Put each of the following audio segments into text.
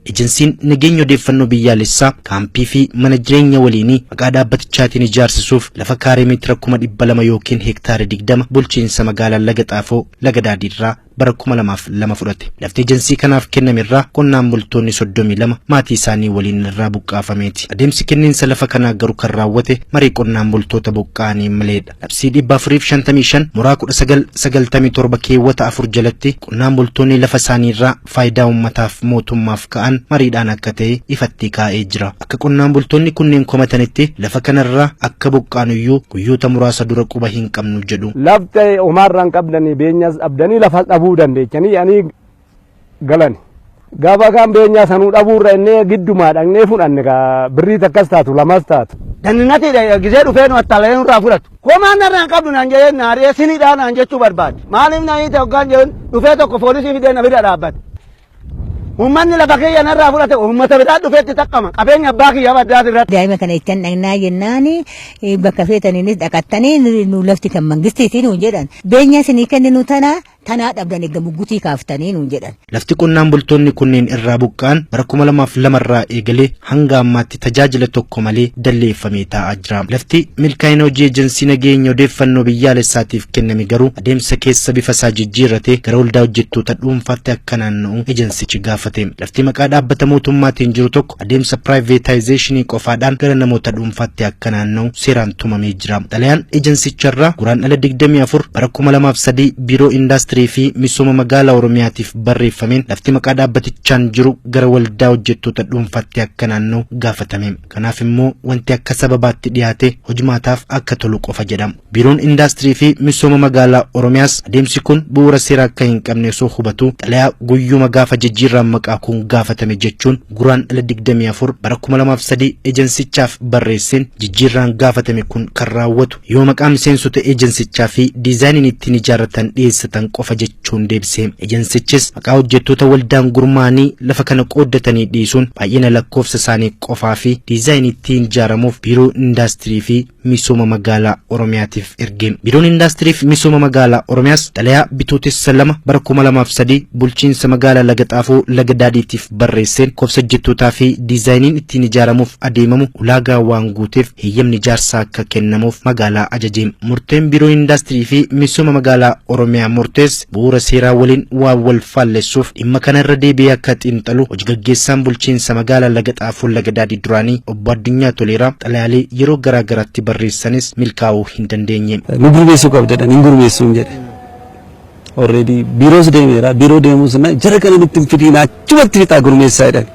Ejensiin nageenya odeeffannoo biyyaalessaa kaampii fi mana jireenya waliinii maqaa dhaabbatichaatiin ijaarsisuuf lafa kaaree meetira 200 yookiin hektaara 20 bulchiinsa magaalaa Legatafo Lagadaadiirraa bara 2002 fudhate. Lafti ejensii kanaaf kennamerraa qonnaan bultoonni 32 maatii isaanii waliin irraa buqqaafameeti. Adeemsi kenniinsa lafa kanaa garuu kan raawwate marii qonnaan bultoota buqqaanii maleedha. Labsii 455 muraa 1997 keewwata 4 jalatti qonnaan bultoonni lafa isaaniirraa faayidaa uummataaf mootummaaf ka'an mariidhaan akka ta'e ifatti kaa'ee jira. Akka qonnaan bultoonni kunneen komatanitti lafa kanarraa akka buqqaanuyyuu guyyoota muraasa dura quba hin qabnu jedhu. Lafte umarraan qabdanii beenyas abdanii lafa dhabuu dandeechanii ani galan gaafa kan beenyaa sanuu dhabuurra innee giddumaa dhaqnee fudhanne ka birrii takkas taatu lamas taatu. Danninati gisee dhufee nu attaalee nurraa fudhatu. Komaan narraan qabdu naan jedhee naaree siniidhaa naan jechuu barbaade. Maaliif naan hiite hoggaan jedhuun dhufee tokko poolisii fidee na bira dhaabbate. Uummanni lafa kiyya narraa fudhate uummata biraa dhufeetti taqqama qabeenya abbaa kiyya baddaas irratti. Daa'ima kana ittiin dhagnaa jennaani bakka feetaniinis dhaqattanii nu lafti kan mangistiitii nuun jedhan. Beenya isinii kenninu tanaa dhabdan eegga muggutii kaaftanii nuun jedhan. Lafti qonnaan bultoonni kunneen irraa buqqaan bara 2002 irraa eegalee hanga ammaatti tajaajila tokko malee dalleeffamee taa'aa jira. Lafti milkaa'ina hojii ejensii nageenya odeeffannoo biyyaalessaatiif kenname garuu adeemsa keessa bifa isaa jijjiirratee gara waldaa hojjettoota dhuunfaatti akka naanna'u ejensichi gaafate. Lafti maqaa dhaabbata mootummaatiin jiru tokko adeemsa privatization qofaadhaan gara namoota dhuunfaatti akka naanna'u seeraan tumamee jira. Xalayaan ejensicharraa guraandhala 24 bara 2003 biiroo indaastirii fi misooma magaalaa Oromiyaatiif barreeffameen lafti maqaa dhaabbatichaan jiru gara waldaa hojjettoota dhuunfaatti akka naanna'u gaafatame. Kanaaf immoo wanti akka sababaatti dhiyaate hojimaataaf akka tolu qofa jedhama. Biiroon indaastirii fi misooma magaalaa Oromiyaas adeemsi kun bu'uura seeraa akka hin qabne osoo hubatu xalayaa guyyuma gaafa jijjiirraan maqaa kun gaafatame jechuun guraandhala 24 bara 2003 ejensichaaf barreesseen jijjiirraan gaafatame kun kan raawwatu yoo maqaa miseensota ejensichaa fi diizaayiniin ittiin ijaarratan dhiyeessatan qofa jechuun deebisee. Ejensichis maqaa hojjettoota waldaan gurmaanii lafa kana qooddatanii dhiisuun baay'ina lakkoofsa isaanii qofaa fi diizaayinii ittiin ijaaramuuf biiroo indaastirii fi misooma magaalaa Oromiyaatiif erge. Biiroon indaastirii fi misooma magaalaa Oromiyaas xalayaa bitootessa 2 bara 2003 bulchiinsa magaalaa Legatafo Lagadaadiitiif barreesseen koobsa hojjettootaa fi diizaayiniin ittiin ijaaramuuf adeemamu ulaagaa waan guuteef heeyyamni ijaarsaa akka kennamuuf magaalaa ajajee. Murteen biiroo indaastirii fi misooma magaalaa Oromiyaa murtees bu'uura seeraa waliin waan wal faallessuuf dhimma kana irra deebi'ee akka xiinxalu hojii gaggeessaan bulchiinsa magaalaa Legatafo Lagadaadii duraanii obbo YeronTolera xalayaalee yeroo garaa garaatti barreessanis milkaa'uu hin dandeenye. Nu gurmeessuu qabdan hin gurmeessuun jedhe. Already biiroos deemeera biiroo deemuus na jara kana nutti hin fidiina achumatti fixaa gurmeessaa jedhan.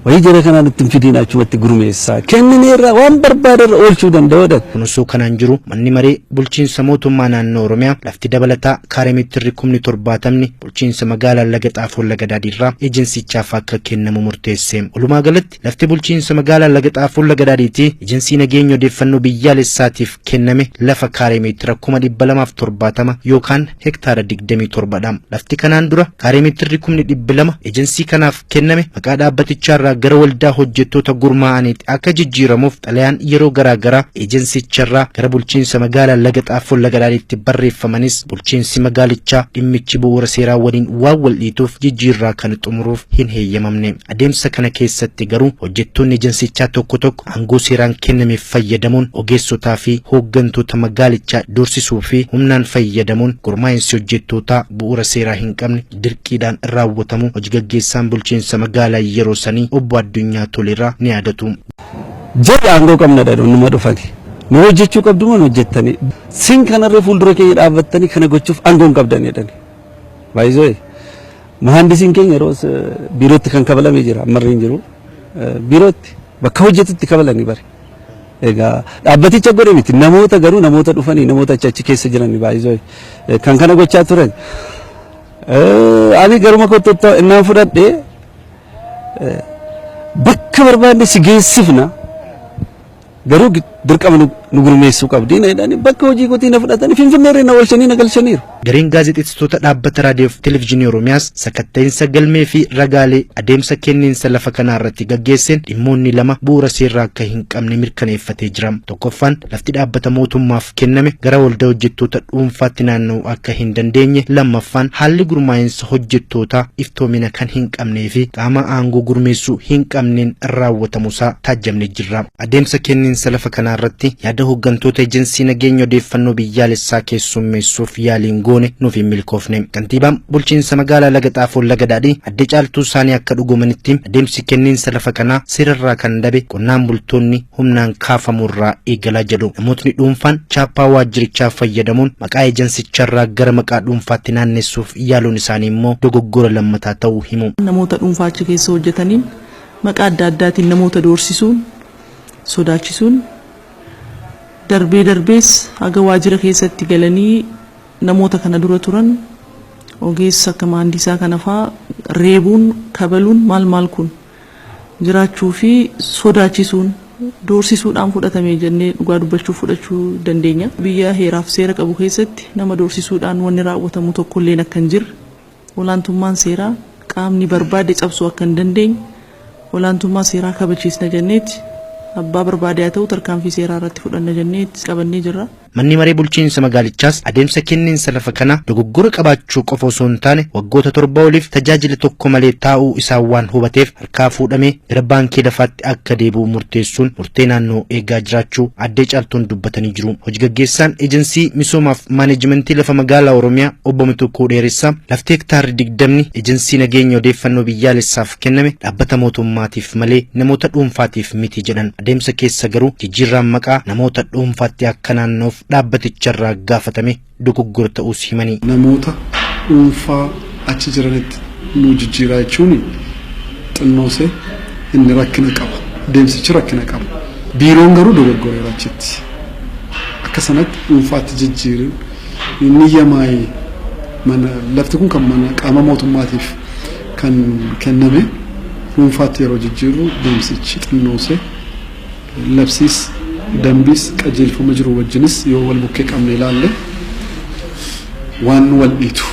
Wayii jara kana nutti hin fidiina achumatti gurmeessaa kennineerra waan barbaadan oolchuu danda'udha. Kunuunsuu kanaan jiru manni maree bulchiinsa mootummaa naannoo Oromiyaa lafti dabalataa kaaree meetirri 70 bulchiinsa magaalaa Legatafo Lagadaadiirraa ejensichaaf akka kennamu murteesse. Walumaa galatti lafti bulchiinsa magaalaa Legatafo Lagadaadiitii ejensii nageenya odeeffannoo biyyaalessaatiif kenname lafa kaaree meetira 270 yookaan hektaara 27dha. Lafti kanaan dura kaaree meetirri 200 ejensii kanaaf kenname maqaa dhaabbaticharraa gara waldaa hojjettoota gurmaa'aniitti akka jijjiiramuuf xalayaan yeroo garaa garaa ejensicharraa gara bulchiinsa magaalaa Legatafo Lagadaadiitti barreeffamanis bulchiinsi magaalichaa dhimmichi bu'uura seeraa waliin waan wal dhiituuf jijjiirraa kan xumuruuf hin heeyyamamne. Adeemsa kana keessatti garuu hojjettoonni ejensichaa tokko tokko aangoo seeraan kennameef fayyadamuun ogeessotaa fi hooggantoota magaalichaa doorsisuu fi humnaan fayyadamuun gurmaa'insi hojjettootaa bu'uura seeraa hin qabne dirqiidhaan raawwatamu hojii gaggeessaan bulchiinsa magaalaa yeroo sanii obbo YeronTolera ni yaadatu. Jedha aangoo qabna dhadhuun numa dhufani. Nu hojjechuu qabdu maan hojjettani. Sin kanarra fuuldura keenya dhaabbattanii kana gochuuf aangoo qabdan jedhani. Baay'isoo mahandisiin keenya yeroo biirootti kan kabalame jira ammarri hin jiru. Biirootti bakka hojjetutti kabalanii bare. Egaa dhaabbaticha godhe miti namoota garuu namoota dhufanii namoota achi keessa jiran baay'isoo kan kana gochaa turan. Ani garuma kottoota innaan fudhadhee bakka barbaanne si geessifna garuu dirqama nu gurmeessuu qabdi na jedhani bakka hojii kotii na fudhatanii Finfinnee irra na oolchanii na galchaniiru. Gareen gaazexeessitoota dhaabbata raadiyoo fi televezyiinii Oromiyaas sakatta'insa galmee fi ragaalee adeemsa kenniinsa lafa kanaa irratti gaggeesseen dhimmoonni lama bu'uura seeraa akka hin qabne mirkaneeffatee jira. Tokkoffaan lafti dhaabbata mootummaaf kenname gara waldaa hojjettoota dhuunfaatti naanna'uu akka hin dandeenye, lammaffaan haalli gurmaa'insa hojjettootaa iftoomina kan hin qabnee fi qaama aangoo gurmeessuu hin qabneen raawwatamuusaa taajjabnee jirra. Adeemsa kenniinsa lafa kanaa irratti yaada hooggantoota ejensii nageenya odeeffannoo biyyaalessaa keessummeessuuf yaaliin goone nuuf hin milkoofne. Kantiibaan bulchiinsa magaalaa Legatafo Lagadaadhi adde caaltuu isaanii akka dhugumanitti adeemsi kenniinsa lafa kanaa seerarraa kan dhabe qonnaan bultoonni humnaan kaafamurraa eegalaa jedhu. Namootni dhuunfaan chaappaa waajjirichaa fayyadamuun maqaa ejensicharraa gara maqaa dhuunfaatti naannessuuf yaaluun isaanii immoo dogoggora lammataa ta'uu himu. Namoota dhuunfaa achi keessa hojjetaniin maqaa adda addaatiin namoota doorsisuun, sodaachisuun, darbees haga waajjira keessatti galanii namoota kana dura turan ogeessa akka maandisaa kana faa reebuun, kabaluun maal kun jiraachuu fi sodaachisuun, doorsisuudhaan fudhatamee jennee dhugaa dubbachuuf fudhachuu dandeenya. Biyya heeraaf seera qabu keessatti nama doorsisuudhaan wanni raawwatamu tokkolleen akka hin jirre, olaantummaan seeraa qaamni barbaade cabsuu akka hin dandeenye, olaantummaa seeraa kabachiisna jenneeti abbaa barbaade haa ta'u tarkaanfii seeraa irratti fudhanna jenneeti qabannee jirra. Manni maree bulchiinsa magaalichaas adeemsa kenniinsa lafa kana dogoggora qabaachuu qofa osoo hin taane waggoota 7 oliif tajaajila tokko malee taa'uu isaa waan hubateef harkaa fuudhamee gara baankii lafaatti akka deebi'u murteessuun murtee naannoo eegaa jiraachuu adde caaltuun dubbatanii jiru. Hojii gaggeessaan ejensii misoomaaf maaneejmentii lafa magaalaa Oromiyaa obbo Mitukuu Dheeressaa lafti hektaarri 20 ejensii nageenya odeeffannoo biyyaalessaaf kenname dhaabbata mootummaatiif malee namoota dhuunfaatiif miti jedhan. Adeemsa keessa garuu jijjiirraan maqaa namoota dhuunfaatti akka naannoof dhaabbaticharraa gaafatame dogoggora ta'uus himanii. Namoota dhuunfaa achi jiranitti nu jijjiiraa jechuun xinnoosee inni rakkina qaba. Deemsichi rakkina qaba. Biiroon garuu dogoggoreera achitti. Akka sanatti dhuunfaatti jijjiiruun inni yamaa'ee mana lafti kun kan mana qaama mootummaatiif kan kenname dhuunfaatti yeroo jijjiirru deemsichi xinnoosee labsiis dambis qajeelfama jiru wajjinis yoo wal bukkee qabne ilaalle waan wal dhiitu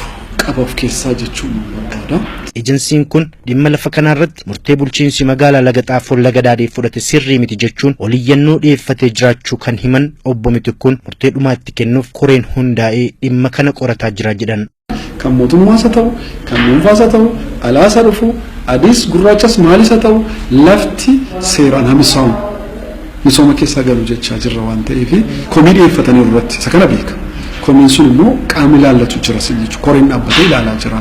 qaba of keessaa jechuun barbaada. Ejensiin kun dhimma lafa kanarratti murtee bulchiinsi magaalaa Legatafo Lagadaadhi fudhate sirrii miti jechuun oliyyannoo dhiyeeffatee jiraachuu kan himan obbo Mitukkuun murtee dhumaatti kennuuf koreen hundaa'ee dhimma kana qorataa jira jedhan. Kan mootummaas haa ta'u, kan dhuunfaas haa ta'u, alaas haa dhufu, adiis gurraachas maalis haa ta'u lafti seeraan hamisaamu. Misooma keessa galu jechaa jirra waan ta'eef komii dhiyeeffatanii irratti isa kana beeka. Komiin sun immoo qaama ilaallatu jira jechuudha. Koreen dhaabbatee ilaalaa jira.